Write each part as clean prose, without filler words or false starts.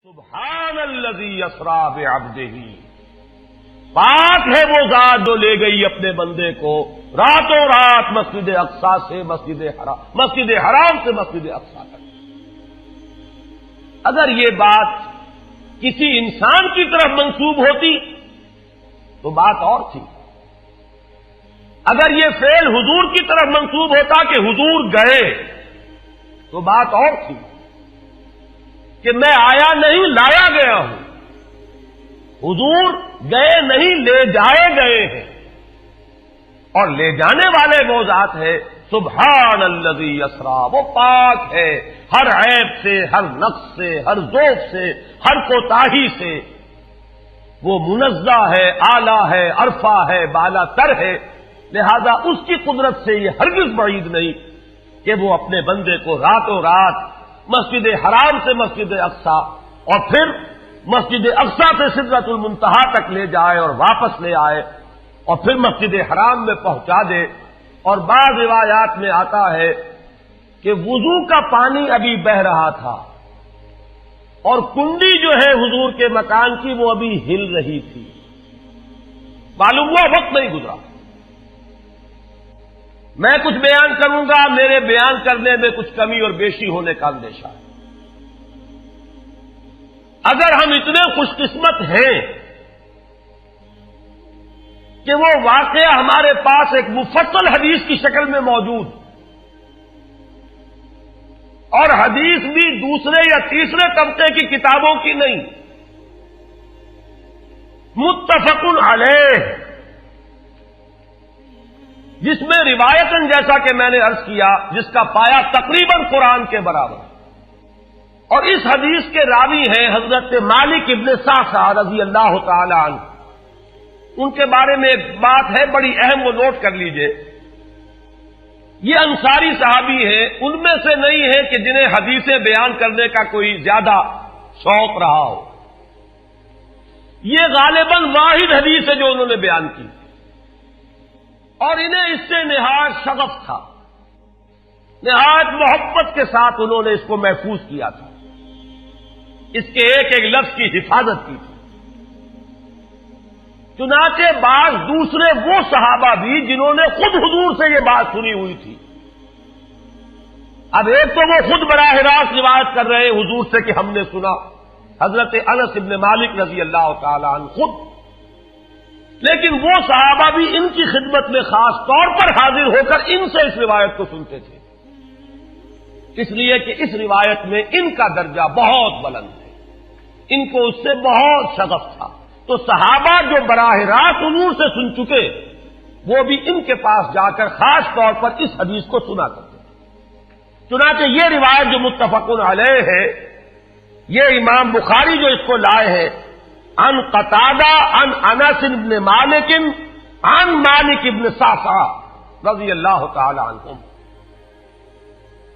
سبحان الذی اسری بعبدہ، پاک ہے وہ ذات جو لے گئی اپنے بندے کو راتوں رات مسجد اقصی سے مسجد حرام سے مسجد اقصی تک۔ اگر یہ بات کسی انسان کی طرف منسوب ہوتی تو بات اور تھی، اگر یہ فعل حضور کی طرف منسوب ہوتا کہ حضور گئے تو بات اور تھی کہ میں آیا نہیں لایا گیا ہوں، حضور گئے نہیں لے جائے گئے ہیں، اور لے جانے والے وہ ذات ہے سبحان الذی اسری، وہ پاک ہے ہر عیب سے، ہر نقص سے، ہر ذوق سے، ہر کوتاہی سے، وہ منزہ ہے، اعلیٰ ہے، عرفہ ہے، بالا تر ہے، لہذا اس کی قدرت سے یہ ہرگز بعید نہیں کہ وہ اپنے بندے کو راتوں رات مسجد حرام سے مسجد اقصی اور پھر مسجد اقصی سے سدرۃ المنتہا تک لے جائے اور واپس لے آئے اور پھر مسجد حرام میں پہنچا دے۔ اور بعض روایات میں آتا ہے کہ وضو کا پانی ابھی بہ رہا تھا اور کنڈی جو ہے حضور کے مکان کی وہ ابھی ہل رہی تھی، معلوم ہوا وقت نہیں گزرا۔ میں کچھ بیان کروں گا، میرے بیان کرنے میں کچھ کمی اور بیشی ہونے کا اندیشہ ہے۔ اگر ہم اتنے خوش قسمت ہیں کہ وہ واقعہ ہمارے پاس ایک مفصل حدیث کی شکل میں موجود، اور حدیث بھی دوسرے یا تیسرے طبقے کی کتابوں کی نہیں، متفق علیہ، جس میں روایتاً جیسا کہ میں نے عرض کیا جس کا پایا تقریباً قرآن کے برابر، اور اس حدیث کے راوی ہیں حضرت مالک ابن صعصع رضی اللہ تعالی عنہ۔ ان کے بارے میں ایک بات ہے بڑی اہم، وہ نوٹ کر لیجئے۔ یہ انصاری صحابی ہیں، ان میں سے نہیں ہے کہ جنہیں حدیثیں بیان کرنے کا کوئی زیادہ شوق رہا ہو، یہ غالباً واحد حدیث ہے جو انہوں نے بیان کی، اور انہیں اس سے نہایت شغف تھا، نہایت محبت کے ساتھ انہوں نے اس کو محفوظ کیا تھا، اس کے ایک ایک لفظ کی حفاظت کی تھی۔ چنانچہ بعض دوسرے وہ صحابہ بھی جنہوں نے خود حضور سے یہ بات سنی ہوئی تھی، اب ایک تو وہ خود براہ راست روایت کر رہے حضور سے کہ ہم نے سنا، حضرت انس ابن مالک رضی اللہ تعالی عنہ خود، لیکن وہ صحابہ بھی ان کی خدمت میں خاص طور پر حاضر ہو کر ان سے اس روایت کو سنتے تھے، اس لیے کہ اس روایت میں ان کا درجہ بہت بلند ہے، ان کو اس سے بہت شغف تھا۔ تو صحابہ جو براہ راست حضور سے سن چکے وہ بھی ان کے پاس جا کر خاص طور پر اس حدیث کو سنا کرتے تھے۔ چنانچہ یہ روایت جو متفق علیہ ہے، یہ امام بخاری جو اس کو لائے ہیں عن قتادہ عن انس بن مالک عن مالک ابن صعصع رضی اللہ تعالی عنہم،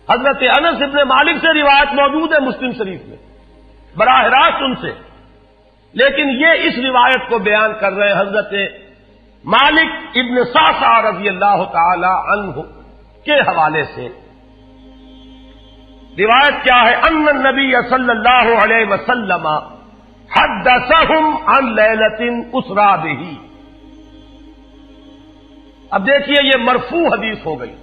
حضرت انس ابن مالک سے روایت موجود ہے مسلم شریف میں براہ راست ان سے، لیکن یہ اس روایت کو بیان کر رہے ہیں حضرت مالک ابن صعصع رضی اللہ تعالی عنہ کے حوالے سے۔ روایت کیا ہے؟ ان النبی صلی اللہ علیہ وسلم حدثہم عن لیلۃ اسری بہ۔ اب دیکھیے یہ مرفوع حدیث ہو گئی،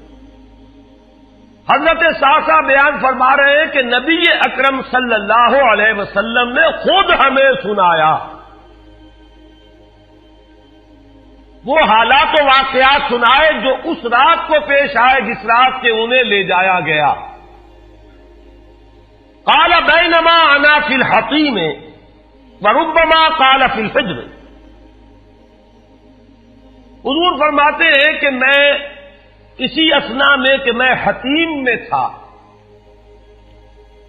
حضرت صعصع بیان فرما رہے ہیں کہ نبی اکرم صلی اللہ علیہ وسلم نے خود ہمیں سنایا، وہ حالات و واقعات سنائے جو اس رات کو پیش آئے جس رات کے انہیں لے جایا گیا۔ قال بینما انا فی الحطیم وربما قال فی الفجر، حضور فرماتے ہیں کہ میں اسی اثنا میں کہ میں حتیم میں تھا،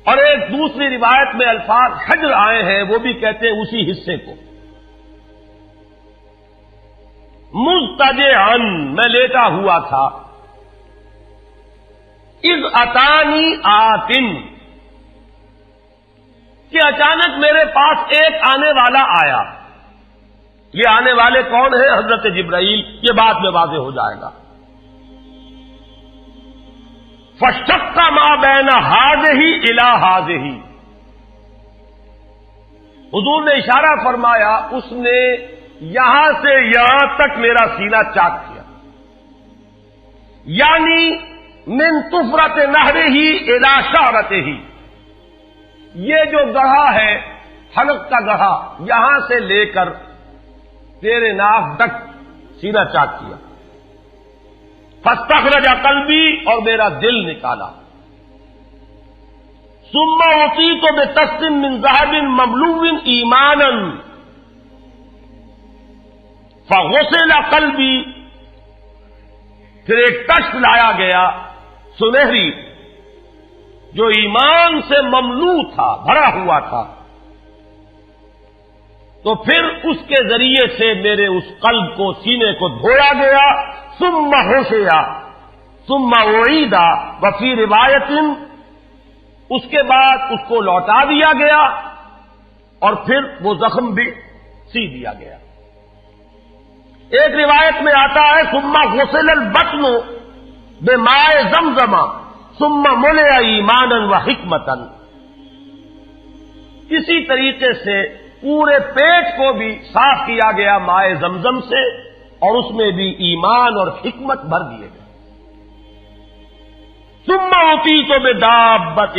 اور ایک دوسری روایت میں الفاظ حجر آئے ہیں، وہ بھی کہتے ہیں اسی حصے کو، مضطجعا میں لیٹا ہوا تھا، اذ اتانی آتن کہ اچانک میرے پاس ایک آنے والا آیا۔ یہ آنے والے کون ہیں؟ حضرت جبرائیل، یہ بعد میں واضح ہو جائے گا۔ فشق ما بین ہذہ الی ہذہ، حضور نے اشارہ فرمایا، اس نے یہاں سے یہاں تک میرا سینہ چاک کیا، یعنی من طفرت نہرہ ہی الی شعرتہ ہی، یہ جو گڑھا ہے حلق کا گڑھا، یہاں سے لے کر تیرے ناک تک سینہ چاک کیا، فاستخرج قلبی، اور میرا دل نکالا، ثم اعطیت بطست من ذهب مملوء ایمانا فغسل قلبی، پھر ایک تشت لایا گیا سنہری جو ایمان سے مملوء تھا، بھرا ہوا تھا، تو پھر اس کے ذریعے سے میرے اس قلب کو، سینے کو دھویا گیا، ثم حشیا ثم اعید، وفی روایت اس کے بعد اس کو لوٹا دیا گیا اور پھر وہ زخم بھی سی دیا گیا۔ ایک روایت میں آتا ہے ثم غسل البطن بماء زمزم ثم ملئ ایمانا وحکمتا، اسی طریقے سے پورے پیٹ کو بھی صاف کیا گیا مائے زمزم سے، اور اس میں بھی ایمان اور حکمت بھر دیے گئے۔ ثم اعطیت بدابۃ،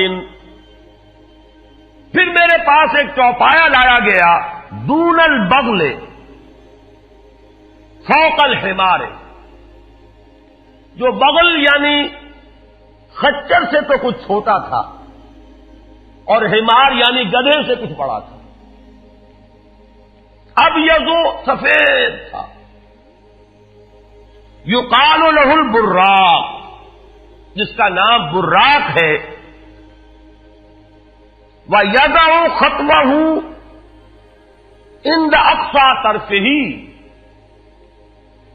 پھر میرے پاس ایک چوپایا لایا گیا، دون البغل فوق الحمار، جو بغل یعنی خچر سے تو کچھ چھوٹا تھا، اور حمار یعنی گدھے سے کچھ بڑا تھا، اب یہ جو سفید تھا، یقال لہ البراق، جس کا نام براق ہے، وَيَدَعُ خَطْوَهُ عِنْدَ أَقْصَى طَرْفِهِ،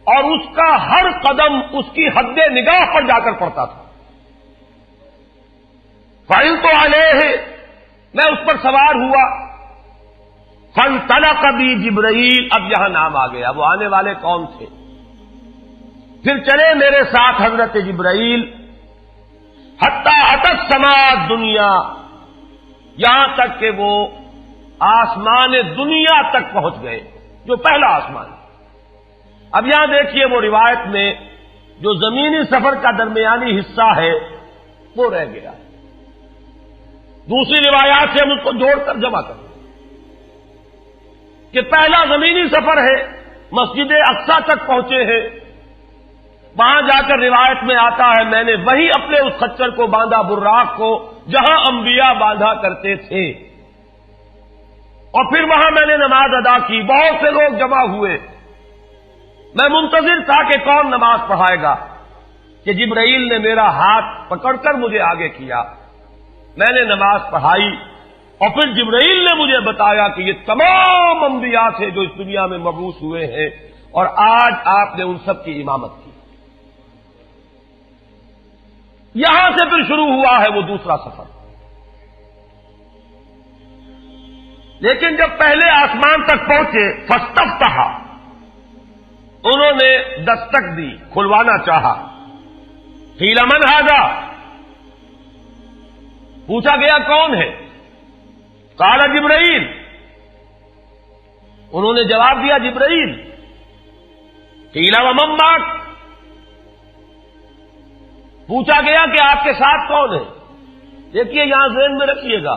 اور اس کا ہر قدم اس کی حد نگاہ پر جا کر پڑتا تھا۔ فَعِلْتُ عَلَيْهِ، میں اس پر سوار ہوا، فَانْطَلَقَ بِي جِبْرَائِیل، اب یہاں نام آ گیا، وہ آنے والے کون تھے؟ پھر چلے میرے ساتھ حضرت جبرائیل، حتی اتی السماء الدنیا، یہاں تک کہ وہ آسمان دنیا تک پہنچ گئے، جو پہلا آسمان۔ اب یہاں دیکھیے وہ روایت میں جو زمینی سفر کا درمیانی حصہ ہے وہ رہ گیا، دوسری روایات سے ہم اس کو جوڑ کر جمع کریں کہ پہلا زمینی سفر ہے، مسجد اقصیٰ تک پہنچے ہیں، وہاں جا کر روایت میں آتا ہے میں نے وہی اپنے اس خچر کو باندھا، براق کو، جہاں انبیاء باندھا کرتے تھے، اور پھر وہاں میں نے نماز ادا کی، بہت سے لوگ جمع ہوئے، میں منتظر تھا کہ کون نماز پڑھائے گا، کہ جبرائیل نے میرا ہاتھ پکڑ کر مجھے آگے کیا، میں نے نماز پڑھائی، اور پھر جبرائیل نے مجھے بتایا کہ یہ تمام انبیاء تھے جو اس دنیا میں مبعوث ہوئے ہیں، اور آج آپ نے ان سب کی امامت کی۔ یہاں سے پھر شروع ہوا ہے وہ دوسرا سفر، لیکن جب پہلے آسمان تک پہنچے، فاستفتح، انہوں نے دستک دی، کھلوانا چاہا، قیل من ھذا، پوچھا گیا کون ہے؟ قال جبرائیل، انہوں نے جواب دیا جبرائیل۔ قیل ومن معک، پوچھا گیا کہ آپ کے ساتھ کون ہے؟ دیکھیے یہاں ذہن میں رکھیے گا،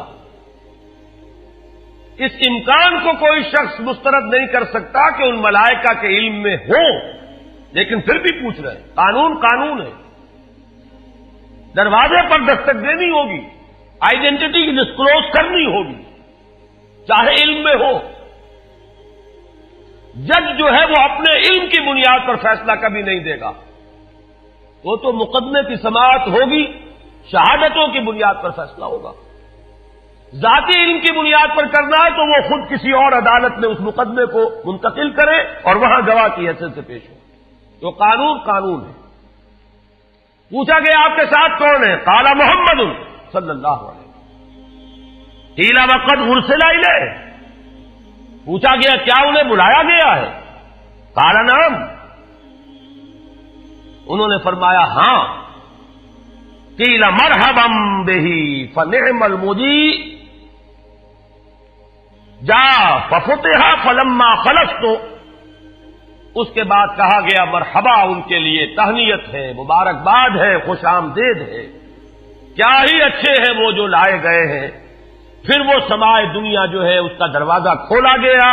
اس امکان کو کوئی شخص مسترد نہیں کر سکتا کہ ان ملائکہ کے علم میں ہو، لیکن پھر بھی پوچھ رہے ہیں، قانون قانون ہے، دروازے پر دستک دینی ہوگی، آئیڈینٹی ڈسکلوز کرنی ہوگی، چاہے علم میں ہو۔ جج جو ہے وہ اپنے علم کی بنیاد پر فیصلہ کبھی نہیں دے گا، وہ تو مقدمے کی سماعت ہوگی، شہادتوں کی بنیاد پر فیصلہ ہوگا۔ ذاتی علم کی بنیاد پر کرنا ہے تو وہ خود کسی اور عدالت میں اس مقدمے کو منتقل کرے اور وہاں گواہ کی حیثیت سے پیش ہو، تو قانون قانون ہے۔ پوچھا گیا آپ کے ساتھ کون ہے؟ قال محمد صلی اللہ علیہ وسلم۔ قیل وقد ارسل الیہ، پوچھا گیا کیا انہیں بلایا گیا ہے؟ قال نعم، انہوں نے فرمایا ہاں۔ قیل مرحبا بہ فنعم المجیء، جا ففتح فلما خلصت، اس کے بعد کہا گیا مرحبا ان کے لیے، تہنیت ہے، مبارکباد ہے، خوش آمدید ہے، کیا ہی اچھے ہیں وہ جو لائے گئے ہیں۔ پھر وہ سمائے دنیا جو ہے اس کا دروازہ کھولا گیا،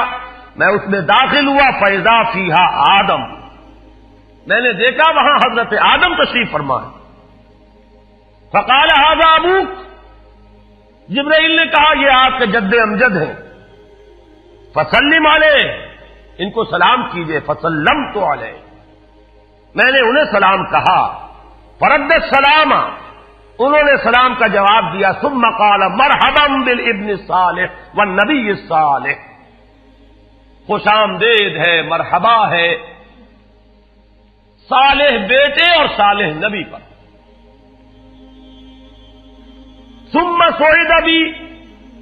میں اس میں داخل ہوا، فیضا فیہا آدم، میں نے دیکھا وہاں حضرت آدم تشریف فرما ہے۔ فقال ھذا ابوک، جبرائیل نے کہا یہ آپ کے جد امجد ہیں، فسلم علیہ، ان کو سلام کیجئے، فسلمت علیہ، میں نے انہیں سلام کہا، فرد السلام، انہوں نے سلام کا جواب دیا، ثم قال مرحبا بالابن الصالح والنبی الصالح، خوش آمدید ہے، مرحبا ہے صالح بیٹے اور صالح نبی پر۔ ثم صعد بی،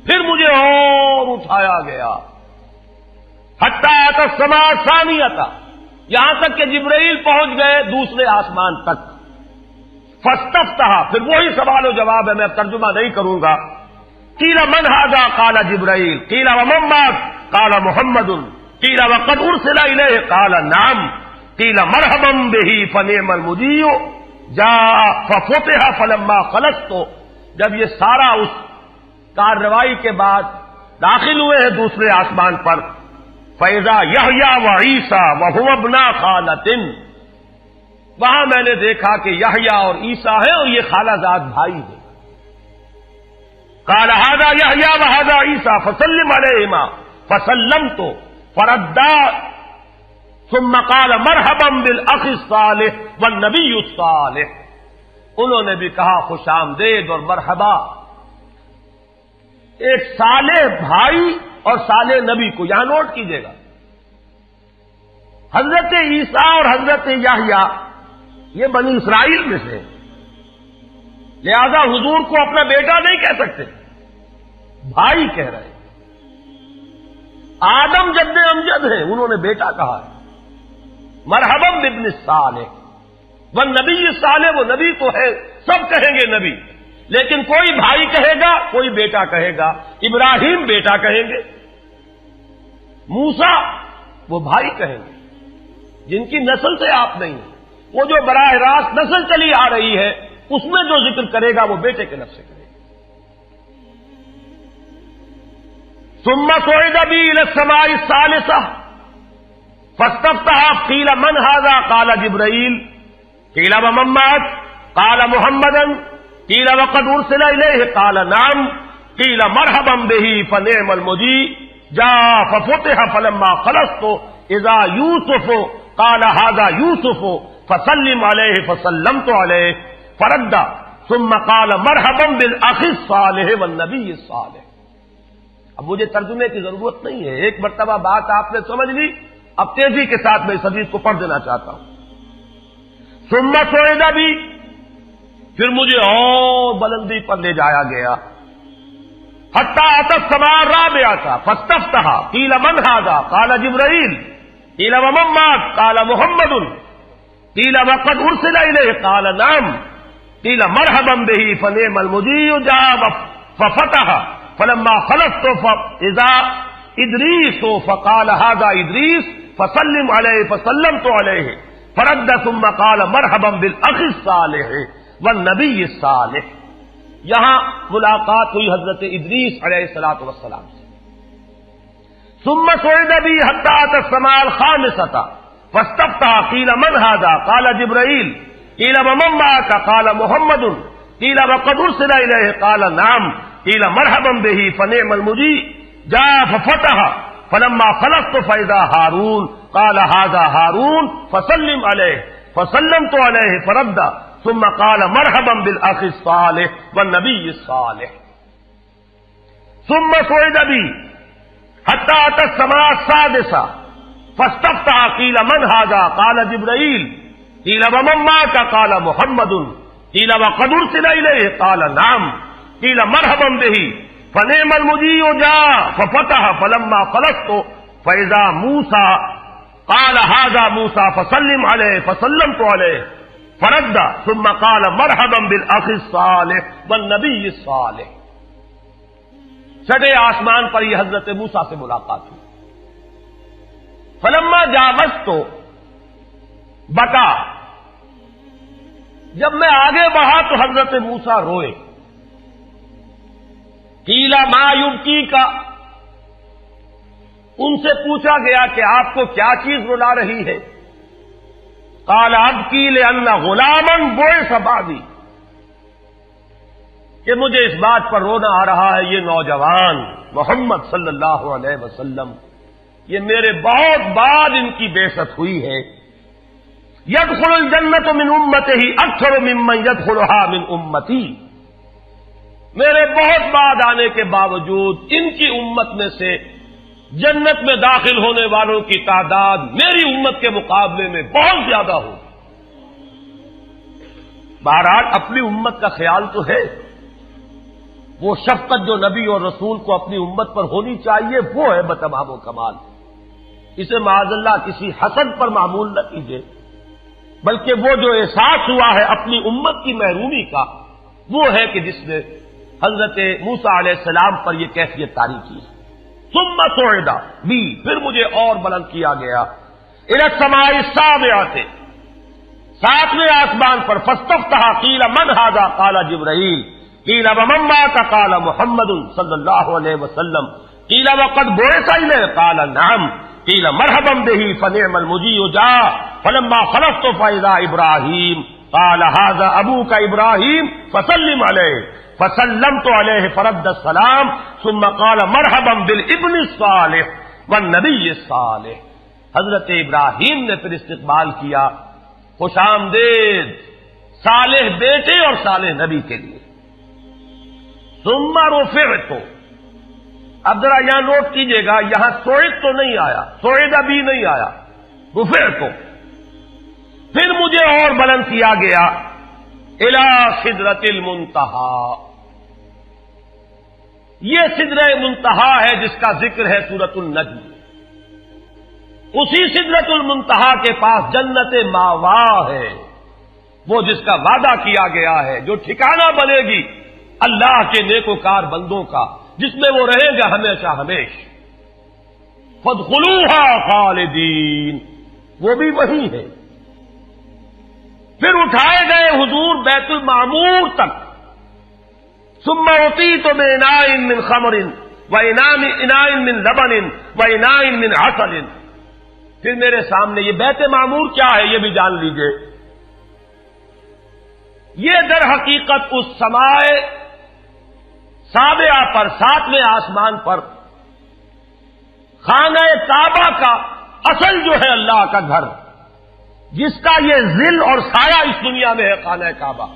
پھر مجھے اور اٹھایا گیا، حتی اتی السماء الثانیہ، یہاں تک کہ جبرائیل پہنچ گئے دوسرے آسمان تک۔ فاستفتح، پھر وہی سوال و جواب ہے، میں اب ترجمہ نہیں کروں گا۔ قیل من ھذا قال جبرائیل، قیل ومن معک قال محمد، قیل وقد ارسل الیہ قال نعم، قیل مرحبا بہ فنعم المجیء جاء ففتح فلما خلصت۔ جب یہ سارا اس کارروائی کے بعد داخل ہوئے ہیں دوسرے آسمان پر، فَإِذَا يَحْيَىٰ وَعِيسَىٰ وَهُوَ ابْنَا خَالَةٍ، وہاں میں نے دیکھا کہ یحییٰ اور عیسیٰ ہیں اور یہ خالہ زاد بھائی ہیں۔ قَالَ هَٰذَا يَحْيَىٰ وَهَٰذَا عِيسَىٰ فَسَلِّمْ عَلَيْهِمَا فَسَلَّمْتُ فَرَدَّا ثُمَّ قَالَ مَرْحَبًا بِالْأَخِ الصَّالِحِ وَالنَّبِيِّ الصَّالِحِ، انہوں نے بھی کہا خوش آمدید اور مرحبا ایک صالح بھائی اور صالح نبی کو، یہاں نوٹ کیجئے گا، حضرت عیسیٰ اور حضرت یحییٰ یہ بنی اسرائیل میں سے، لہذا حضور کو اپنا بیٹا نہیں کہہ سکتے، بھائی کہہ رہے ہیں۔ آدم جد امجد ہیں، انہوں نے بیٹا کہا ہے۔ مرحبا بابن الصالح والنبی الصالح، وہ نبی تو ہے، سب کہیں گے نبی، لیکن کوئی بھائی کہے گا، کوئی بیٹا کہے گا۔ ابراہیم بیٹا کہیں گے، موسیٰ وہ بھائی کہیں گے، جن کی نسل سے آپ نہیں ہیں، وہ جو براہ راست نسل چلی آ رہی ہے اس میں جو ذکر کرے گا وہ بیٹے کے لفظ سے کرے گا۔ ثم صعد بی الی السماء الثالثہ فاستفتح قیل من ھذا قال جبرائیل، قیل ومن معک قال محمدا، قیل وقد ارسل الیہ قال نعم، قیل مرحبا بہ فنعم المجیء جاء ففتح فلما خلصت اذا یوسف قال ھذا یوسف فسلم علیہ فسلمت علیہ فرد ثم قال مرحبا بالاخ الصالح والنبی الصالح۔ اب مجھے ترجمے کی ضرورت نہیں ہے، ایک مرتبہ بات آپ نے سمجھ لی، اب تیزی کے ساتھ میں اس حدیث کو پڑھ دینا چاہتا ہوں۔ ثم صعد بی، پھر مجھے اور بلندی پر لے جایا گیا، حتی اتی السماء الرابعہ فاستفتح قیل من ھذا قال جبرائیل، قیل ومن معک قال محمد، قیل وقد ارسل الیہ قال نعم، قیل مرحبا بہ فنعم المجیء جاء ففتح فلما خلصت فاذا ادریس فقال ھذا ادریس فسلم علیہ فسلمت علیہ فرد ثم قال مرحبا بالاخ الصالح والنبی الصالح۔ یہاں ملاقات ہوئی حضرت ادریس علیہ الصلوۃ والسلام سے۔ ثم صعد بی حتی اتی السماء الخامسۃ فاستفتح قیل من ھذا قال جبرائیل، قیل ومن معک قال محمد، قیل وقد ارسل الیہ قال نعم، قیل مرحبا بہ فنعم المجیء جاء ففتح فلما خلصت فاذا ہارون قال ھذا ہارون فسلم علیہ فسلمت علیہ فرد ثم قال مرحبا بالاخ الصالح والنبی الصالح۔ ثم صعد بی حتی اتی السماء السادسہ فاستفتح قیل من ھذا قال جبرائیل، قیل ومن معک قال محمد، قیل وقد ارسل الیہ قال نعم، قیل مرحبا بہ فنعم المجیء جاء ففتح فلما خلصت فاذا موسیٰ قال ھذا موسیٰ فسلم علیہ فسلمت علیہ فرد ثم قال مرحبا بالاخ الصالح والنبی الصالح۔ چھٹے آسمان پر یہ حضرت موسیٰ سے ملاقات ہوئی. فلما جاوزت بکا، جب میں آگے بڑھا تو حضرت موسیٰ روئے. قیل ما یبکیک، ان سے پوچھا گیا کہ آپ کو کیا چیز رلا رہی ہے؟ قال ابکی لأن غلاما بعث بعدی، کہ مجھے اس بات پر رونا آ رہا ہے یہ نوجوان محمد صلی اللہ علیہ وسلم، یہ میرے بہت بعد ان کی بعثت ہوئی ہے. يدخل الجنت من امتہ اکثر ممن يدخلها من امتی، میرے بہت بعد آنے کے باوجود ان کی امت میں سے جنت میں داخل ہونے والوں کی تعداد میری امت کے مقابلے میں بہت زیادہ ہوگی. بہرحال اپنی امت کا خیال تو ہے، وہ شفقت جو نبی اور رسول کو اپنی امت پر ہونی چاہیے وہ ہے بتمام و کمال. اسے معاذ اللہ کسی حسد پر معمول نہ کیجیے، بلکہ وہ جو احساس ہوا ہے اپنی امت کی محرومی کا، وہ ہے کہ جس نے حضرت موسیٰ علیہ السلام پر یہ کیفیت طاری کی. ثم صعد بی، پھر مجھے اور بلند کیا گیا الی السماء السابعۃ، ساتویں آسمان پر. فاستفتح قیل من ھذا قال جبرائیل، قیل ومن معک قال محمد صلی اللہ علیہ وسلم، قیل وقد بعث الیہ قال نعم، قیل مرحبا بہ فنعم المجیء جاء، فلما خلصت فاذا ابراہیم قال ھذا ابوک ابراہیم فسلم علیہ، فسلمت علیہ فرد السلام، ثم قال مرحبا بالابن الصالح والنبی الصالح. حضرت ابراہیم نے پھر استقبال کیا، خوش آمدید صالح بیٹے اور صالح نبی کے لیے. ثم رفعت، اب ذرا یہاں نوٹ کیجئے گا، یہاں سوئد تو نہیں آیا، سوئد ابھی نہیں آیا، رفعت. پھر مجھے اور بلند کیا گیا الی سدرۃ المنتہی، یہ سدرہ منتہا ہے جس کا ذکر ہے سورۃ النجم. اسی سدرۃ المنتہا کے پاس جنت ماوا ہے، وہ جس کا وعدہ کیا گیا ہے، جو ٹھکانہ بنے گی اللہ کے نیکوکار بندوں کا، جس میں وہ رہیں گا ہمیشہ ہمیش. فادخلوها خالدین، وہ بھی وہی ہے. پھر اٹھائے گئے حضور بیت المعمور تک. ثم اعطیت باناء من خمر واناء من لبن واناء من عسل، پھر میرے سامنے یہ بیت معمور کیا ہے یہ بھی جان لیجئے. یہ در حقیقت اس سماء سابعہ پر، ساتویں آسمان پر خانہ کعبہ کا اصل جو ہے اللہ کا گھر، جس کا یہ ظل اور سایہ اس دنیا میں ہے خانہ کعبہ،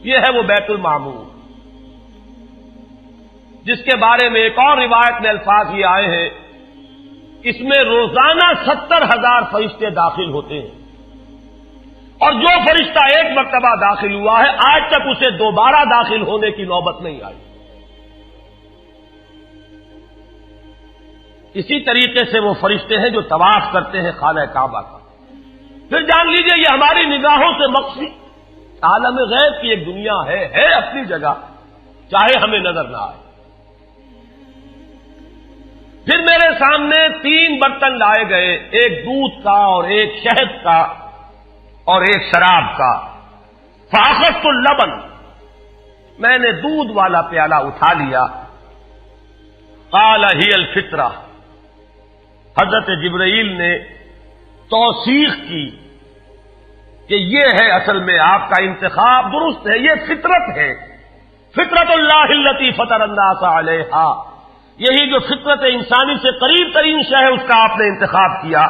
یہ ہے وہ بیت المعمور، جس کے بارے میں ایک اور روایت میں الفاظ یہ آئے ہیں، اس میں روزانہ 70,000 فرشتے داخل ہوتے ہیں، اور جو فرشتہ ایک مرتبہ داخل ہوا ہے آج تک اسے دوبارہ داخل ہونے کی نوبت نہیں آئی. اسی طریقے سے وہ فرشتے ہیں جو طواف کرتے ہیں خانہ کعبہ کا. پھر جان لیجئے یہ ہماری نگاہوں سے مخفی عالم غیب کی ایک دنیا ہے اپنی جگہ، چاہے ہمیں نظر نہ آئے. پھر میرے سامنے 3 برتن لائے گئے، ایک دودھ کا اور ایک شہد کا اور ایک شراب کا. فاخذت اللبن، میں نے دودھ والا پیالہ اٹھا لیا. قال ہی الفطرہ، حضرت جبرائیل نے توثیق کی کہ یہ ہے اصل میں آپ کا انتخاب درست ہے، یہ فطرت ہے. فطرت اللہ التی فطر الناس علیہا، یہی جو فطرت انسانی سے قریب ترین شے ہے اس کا آپ نے انتخاب کیا.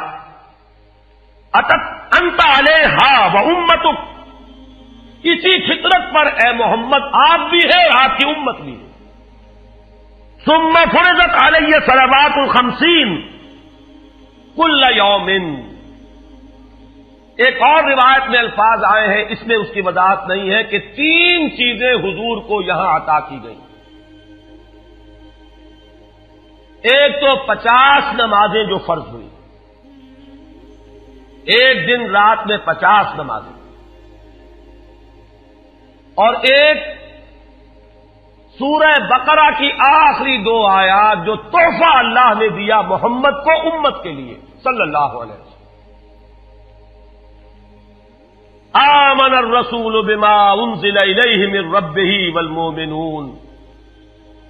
انت علیہا و امتک، اسی فطرت پر اے محمد آپ بھی ہے اور آپ کی امت بھی ہے. ثم فرضت علیہ صلوات 50 کل یوم، ایک اور روایت میں الفاظ آئے ہیں، اس میں اس کی وضاحت نہیں ہے کہ 3 چیزیں حضور کو یہاں عطا کی گئی. ایک تو 50 نمازیں جو فرض ہوئی، ایک دن رات میں 50 نمازیں، اور ایک سورہ بقرہ کی آخری 2 آیات جو تحفہ اللہ نے دیا محمد کو امت کے لیے صلی اللہ علیہ وسلم. آمن الرسول بما انزل الیہ من ربہ والمؤمنون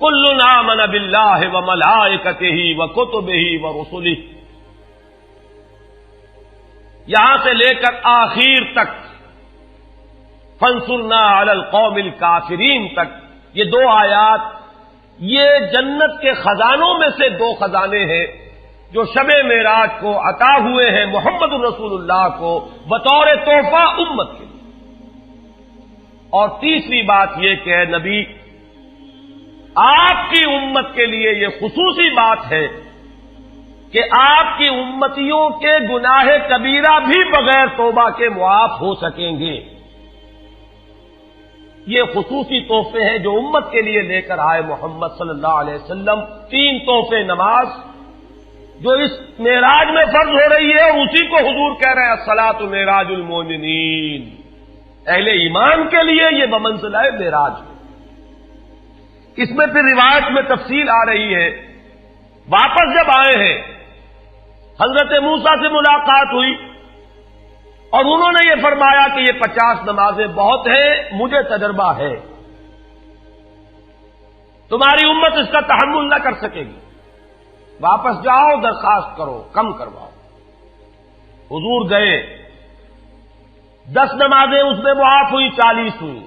کل آمن باللہ وملائکتہ وکتبہ ورسلہ. یہاں سے لے کر آخر تک فانصرنا علی القوم الکافرین تک یہ 2 آیات یہ جنت کے خزانوں میں سے 2 خزانے ہیں جو شب معراج کو عطا ہوئے ہیں محمد رسول اللہ کو بطور تحفہ امت کے لیے. اور تیسری بات یہ کہ اے نبی آپ کی امت کے لیے یہ خصوصی بات ہے کہ آپ کی امتیوں کے گناہ کبیرہ بھی بغیر توبہ کے معاف ہو سکیں گے. یہ خصوصی تحفے ہیں جو امت کے لیے لے کر آئے محمد صلی اللہ علیہ وسلم. 3 تحفے نماز جو اس معراج میں فرض ہو رہی ہے اور اسی کو حضور کہہ رہے ہیں الصلاۃ معراج المومنین. اہل ایمان کے لیے یہ بمنزلہ معراج ہے. اس میں پھر روایت میں تفصیل آ رہی ہے. واپس جب آئے ہیں حضرت موسیٰ سے ملاقات ہوئی اور انہوں نے یہ فرمایا کہ یہ 50 نمازیں بہت ہیں, مجھے تجربہ ہے, تمہاری امت اس کا تحمل نہ کر سکے گی, واپس جاؤ درخواست کرو کم کرواؤ. حضور گئے, 10 نمازیں اس میں معاف ہوئی, 40 ہوئی.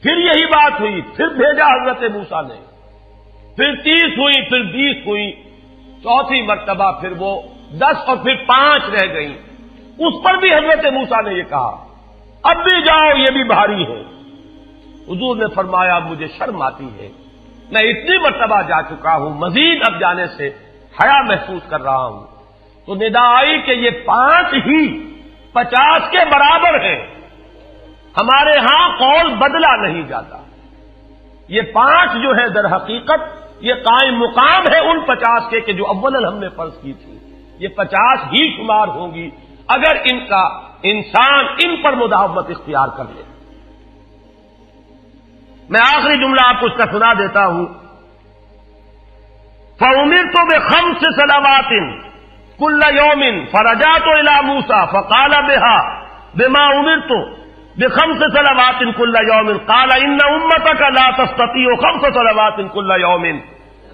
پھر یہی بات ہوئی, پھر بھیجا حضرت موسیٰ نے, پھر 30 ہوئی, پھر 20 ہوئی, چوتھی مرتبہ پھر وہ 10 اور پھر 5 رہ گئیں. اس پر بھی حضرت موسیٰ نے یہ کہا اب بھی جاؤ یہ بھی بھاری ہے. حضور نے فرمایا مجھے شرم آتی ہے, میں اتنی مرتبہ جا چکا ہوں, مزید اب جانے سے حیا محسوس کر رہا ہوں. تو ندا آئی کہ یہ 5 ہی 50 کے برابر ہیں. ہمارے ہاں قول بدلا نہیں جاتا. یہ 5 جو ہے در حقیقت یہ قائم مقام ہے ان 50 کے کہ جو اولاً ہم نے فرض کی تھی. یہ 50 ہی شمار ہوں گی اگر ان کا انسان ان پر مداومت اختیار کر لے. میں آخری جملہ آپ کو اس کا سنا دیتا ہوں. فَأُمِرْتُ بِخَمْسِ صَلَوَاتٍ كُلَّ يَوْمٍ فَرَجَعْتُ إِلَىٰ مُوسَىٰ فَقَالَ بِمَا أُمِرْتُ بِخَمْسِ صَلَوَاتٍ كُلَّ يَوْمٍ قَالَ إِنَّ أُمَّتَكَ لَا تَسْتَطِيعُ 5 صَلَوَاتٍ كُلَّ يَوْمٍ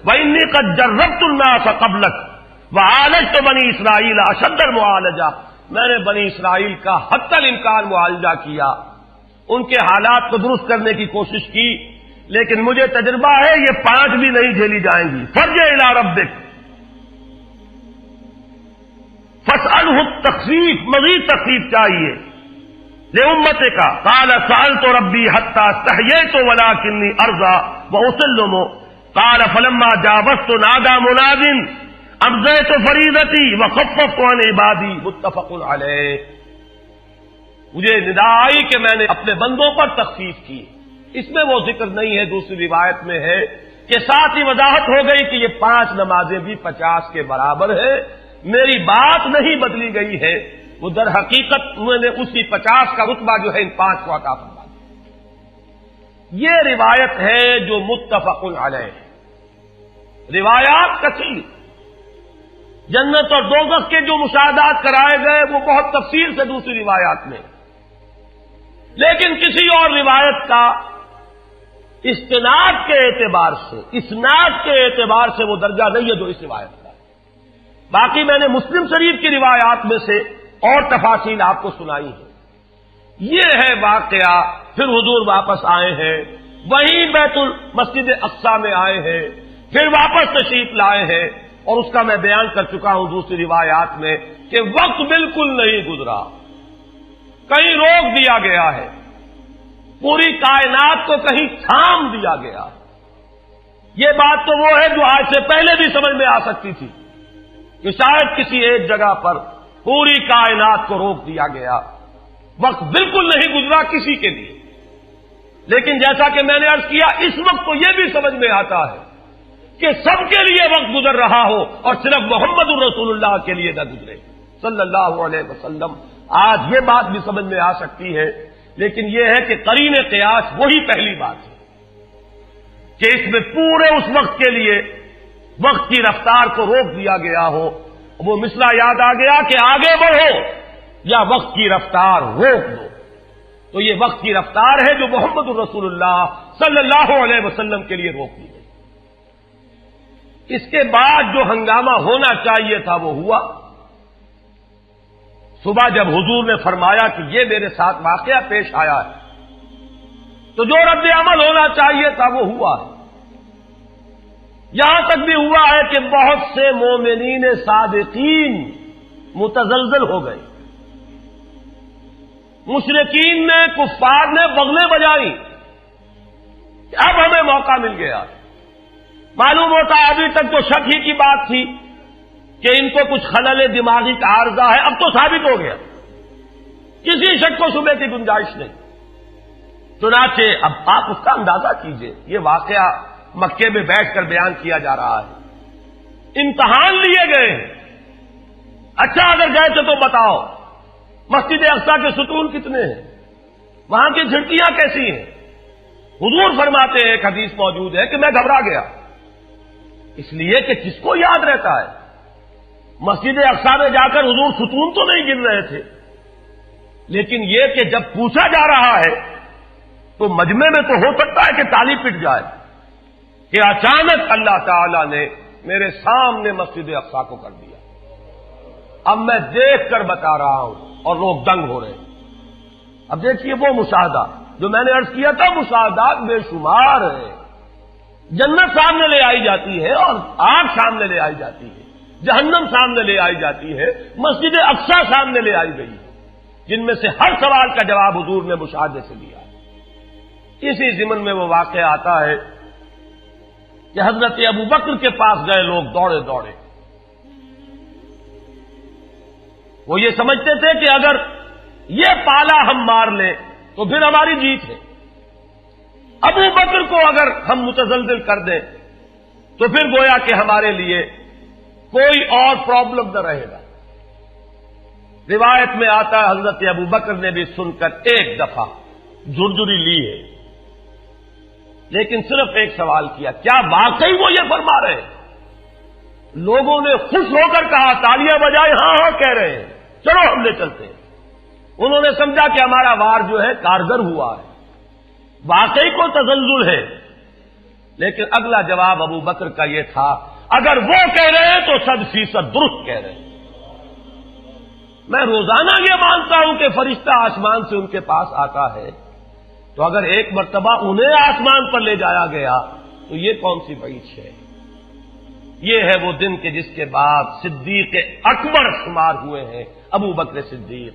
وَإِنِّي قَدْ جَرَّبْتُ النَّاسَ قَبْلَكَ وَعَالَجْتُ بَنِي إِسْرَائِيلَ أَشَدَّ الْمُعَالَجَةِ. میں نے بنی اسرائیل کا حتی الامکان معالجہ کیا, ان کے حالات کو درست کرنے کی کوشش کی, لیکن مجھے تجربہ ہے یہ 5 بھی نہیں جھیلی جائیں گی. فرجع الی ربک فاسألہ التخفیف, مزید تخفیف چاہیے لأمتک. قال سألت ربی حتی استحییت ولکنی ارضی واسلم. قال فلما جاوزت نادى مناد ابزیت فریضتی وخففت عن عبادی. متفق علیہ. مجھے ندا آئی کہ میں نے اپنے بندوں پر تخفیف کی. اس میں وہ ذکر نہیں ہے, دوسری روایت میں ہے کہ ساتھ ہی وضاحت ہو گئی کہ یہ 5 نمازیں بھی 50 کے برابر ہے. میری بات نہیں بدلی گئی ہے, وہ در حقیقت میں نے اسی 50 کا رتبہ جو ہے ان 5 کو عطا فرما دیا. یہ روایت ہے جو متفق علیہ ہے. روایات کثیر, جنت اور دوزخ کے جو مشاہدات کرائے گئے وہ بہت تفصیل سے دوسری روایات میں, لیکن کسی اور روایت کا استناد کے اعتبار سے, اسناد کے اعتبار سے وہ درجہ نہیں ہے جو اس روایت کا. باقی میں نے مسلم شریف کی روایات میں سے اور تفاصیل آپ کو سنائی ہے. یہ ہے واقعہ. پھر حضور واپس آئے ہیں, وہیں بیت المسجد اقصی میں آئے ہیں, پھر واپس تشریف لائے ہیں, اور اس کا میں بیان کر چکا ہوں دوسری روایات میں کہ وقت بالکل نہیں گزرا, کہیں روک دیا گیا ہے, پوری کائنات کو کہیں تھام دیا گیا. یہ بات تو وہ ہے جو آج سے پہلے بھی سمجھ میں آ سکتی تھی کہ شاید کسی ایک جگہ پر پوری کائنات کو روک دیا گیا. وقت بالکل نہیں گزرا کسی کے لیے. لیکن جیسا کہ میں نے عرض کیا, اس وقت تو یہ بھی سمجھ میں آتا ہے کہ سب کے لیے وقت گزر رہا ہو اور صرف محمد الرسول اللہ کے لیے نہ گزرے صلی اللہ علیہ وسلم. آج یہ بات بھی سمجھ میں آ سکتی ہے, لیکن یہ ہے کہ قرین قیاس وہی پہلی بات ہے. کہ اس میں پورے اس وقت کے لیے وقت کی رفتار کو روک دیا گیا ہو، وہ مسئلہ یاد آ گیا کہ آگے بڑھو یا وقت کی رفتار روک دو۔ تو یہ وقت کی رفتار ہے جو محمد الرسول اللہ صلی اللہ علیہ وسلم کے لیے روک دی گئی۔ اس کے بعد جو ہنگامہ ہونا چاہیے تھا وہ ہوا۔ صبح جب حضور نے فرمایا کہ یہ میرے ساتھ واقعہ پیش آیا ہے تو جو رد عمل ہونا چاہیے تھا وہ ہوا ہے۔ یہاں تک بھی ہوا ہے کہ بہت سے مومنین صادقین متزلزل ہو گئے، مشرکین نے، کفار نے بغلیں بجائیں کہ اب ہمیں موقع مل گیا۔ معلوم ہوتا ابھی تک تو شک ہی کی بات تھی کہ ان کو کچھ خلل دماغی کا عارضہ ہے، اب تو ثابت ہو گیا، کسی شک کو شبے کی گنجائش نہیں۔ چنانچہ اب آپ اس کا اندازہ کیجئے، یہ واقعہ مکے میں بیٹھ کر بیان کیا جا رہا ہے، امتحان لیے گئے ہیں۔ اچھا اگر گئے تھے تو بتاؤ مسجد اقصی کے ستون کتنے ہیں، وہاں کی کھڑکیاں کیسی ہیں؟ حضور فرماتے ہیں، ایک حدیث موجود ہے کہ میں گھبرا گیا، اس لیے کہ کس کو یاد رہتا ہے، مسجد اقصی میں جا کر حضور ستون تو نہیں گن رہے تھے، لیکن یہ کہ جب پوچھا جا رہا ہے تو مجمع میں تو ہو سکتا ہے کہ تالی پٹ جائے کہ اچانک اللہ تعالی نے میرے سامنے مسجد اقصی کو کر دیا، اب میں دیکھ کر بتا رہا ہوں اور لوگ دنگ ہو رہے ہیں۔ اب دیکھیے وہ مشاہدہ جو میں نے عرض کیا تھا، مشاہدات بے شمار ہیں۔ جنت سامنے لے آئی جاتی ہے اور آگ سامنے لے آئی جاتی ہے، جہنم سامنے لے آئی جاتی ہے، مسجد اقصی سامنے لے آئی گئی ہے، جن میں سے ہر سوال کا جواب حضور نے مشاہدے سے دیا ہے۔ اسی ضمن میں وہ واقعہ آتا ہے کہ حضرت ابوبکر کے پاس گئے لوگ دوڑے دوڑے، وہ یہ سمجھتے تھے کہ اگر یہ پالا ہم مار لیں تو پھر ہماری جیت ہے، ابوبکر کو اگر ہم متزلزل کر دیں تو پھر گویا کہ ہمارے لیے کوئی اور پرابلم نہ رہے گا۔ روایت میں آتا ہے حضرت ابوبکر نے بھی سن کر ایک دفعہ جھرجھری لی ہے، لیکن صرف ایک سوال کیا، کیا واقعی وہ یہ فرما رہے ہیں؟ لوگوں نے خوش ہو کر کہا، تالیاں بجائیں، ہاں ہاں کہہ رہے ہیں، چلو ہم لے چلتے ہیں۔ انہوں نے سمجھا کہ ہمارا وار جو ہے کارگر ہوا ہے، واقعی کو تزلزل ہے، لیکن اگلا جواب ابوبکر کا یہ تھا، اگر وہ کہہ رہے ہیں تو 100% درست کہہ رہے ہیں۔ میں روزانہ یہ مانتا ہوں کہ فرشتہ آسمان سے ان کے پاس آتا ہے، تو اگر ایک مرتبہ انہیں آسمان پر لے جایا گیا تو یہ کون سی بعید ہے؟ یہ ہے وہ دن کہ جس کے بعد صدیق اکبر شمار ہوئے ہیں ابوبکر صدیق